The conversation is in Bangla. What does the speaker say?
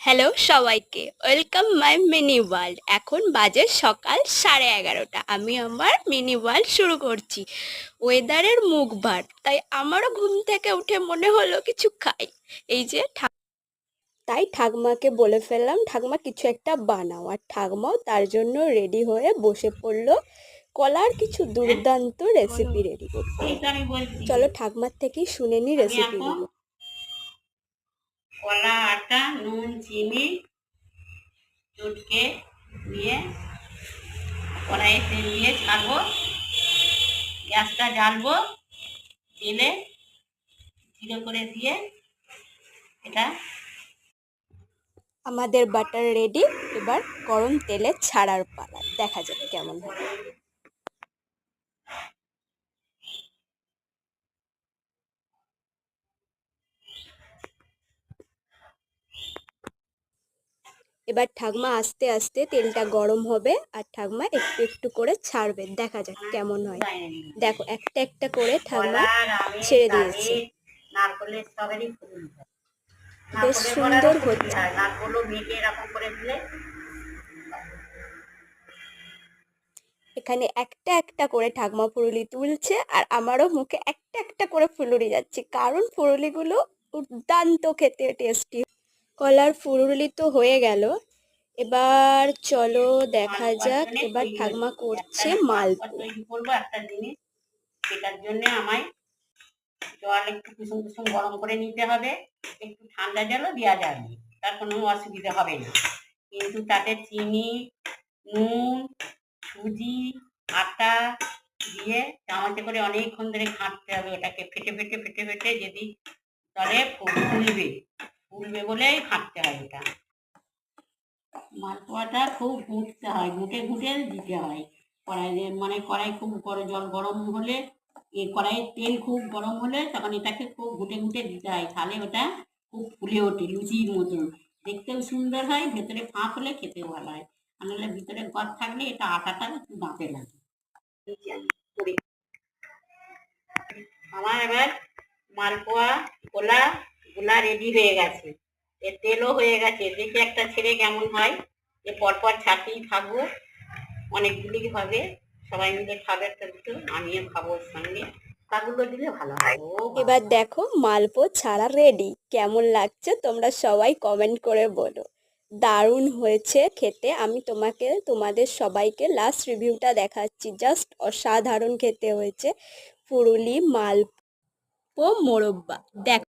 হ্যালো সবাইকে, ওয়েলকাম মাই মিনি ওয়ার্ল্ড। এখন বাজে সকাল 11:30। আমি আমার মিনি ওয়ার্ল্ড শুরু করছি। ওয়েদারের মুখ ভার, তাই আমারও ঘুম থেকে উঠে মনে হলো কিছু খাই। এই যে তাই ঠাকমাকে বলে ফেললাম, ঠাকমা কিছু একটা বানাও, আর ঠাকমাও তার জন্য রেডি হয়ে বসে পড়লো কলার কিছু হ্যাঁ, দুর্দান্ত বলো। রেসিপি রেডি করতে। এই তো আমি বলছি। চলো ঠাকমার থেকেই শুনে নি আমি এখন রেসিপিগুলো। কলা, আটা, নুন, চিনি চটকে দিয়ে কড়াইয়ে তেল দিয়ে ছাড়বো, গ্যাসটা জ্বালবো, তেলে জিরে করে দিয়ে এটা আমাদের বাটার রেডি। এবার গরম তেলে ছাড়ার পালা, দেখা যাক কেমন হয়। এবার ঠাকমা আস্তে আস্তে তেলটা গরম হবে, আর ঠাকমা একটু একটু করে ছাড়বে, দেখা যাক কেমন হয়। বাইরে নিয়ে নেবো। দেখো একটা একটা করে ঠাকমা কলা, আমের, ছেড়ে দিয়েছে। ডালিম, নারকলের স্ট্রবেরি ফুল হয়। বেশ নারকলের বড়ারও সুন্দর ফুলকি হচ্ছে। হয়, নারকলও মেখে এরকম করে দিলে এখানে একটা একটা করে ঠাকমা ফুলুরি তুলছে, আর আমারও মুখে একটা একটা করে ফুলুরি যাচ্ছে, কারণ ফুলুরিগুলো দুর্দান্ত খেতে টেস্টি। কলার ফুলুরি তো হয়ে গেল, এবার চলো দেখা মালপোয়ার যাক জন্য এবার তৈরি ঠাকমা হচ্ছে। একটা করছে মালপোয়া মালপোয়া। তৈরি করবো, একটা জিনিস সেটার জন্য আমায় জল একটু কুসুম কুসুম গরম করে নিতে হবে। একটু ঠান্ডা জলও দেওয়া যাবে, তার কোনো অসুবিধা হবে না। কিন্তু তাতে চিনি, নুন, সুজি, আটা দিয়ে চামচে করে অনেকক্ষণ ধরে ঘাঁটতে হবে। ওটাকে ফেটে ফেটে ফেটে ফেটে যদি তাহলে ফুলবে, ফুলবে বলেই ঘাঁটতে হয়। ওটা মালপোয়াটা খুব ঘুঁটতে হয়, ঘুঁটে ঘুঁটে দিতে হয় কড়াইয়ে। মানে কড়াই খুব জল গরম হলে, কড়াইয়ের তেল খুব গরম হলে তখন এটাকে খুব ঘুঁটে ঘুঁটে দিতে হয়, তাহলে ওটা খুব ফুলে ওঠে লুচির মতন। দেখতেও সুন্দর হয়, ভেতরে ফাঁক হলে খেতেও ভালো হয়। আর নাহলে ভিতরে গদ থাকলে এটা আটাটা একটু দাঁতে লাগে। আমার এবার মালপোয়া গোলা গোলা রেডি হয়ে গেছে, এর তেলও হয়ে গেছে। দেখে একটা ছেড়ে কেমন হয়, এ পরপর ছাড়তেই থাকবো। অনেকগুলি হবে, সবাই মিলে খাবে একটা দুটো, আমিও খাবো ওর সঙ্গে। কাগুলো দিলে ভালো হয়। ও এবার বাবা, দেখো মালপোয়া ছাড়া রেডি, কেমন লাগছে তোমরা সবাই কমেন্ট করে বলো। দারুণ হয়েছে খেতে। আমি তোমাদের সবাইকে লাস্ট রিভিউটা দেখাচ্ছি, জাস্ট অসাধারণ খেতে হয়েছে। পুরুলি মালপো মোরব্বা, দেখো।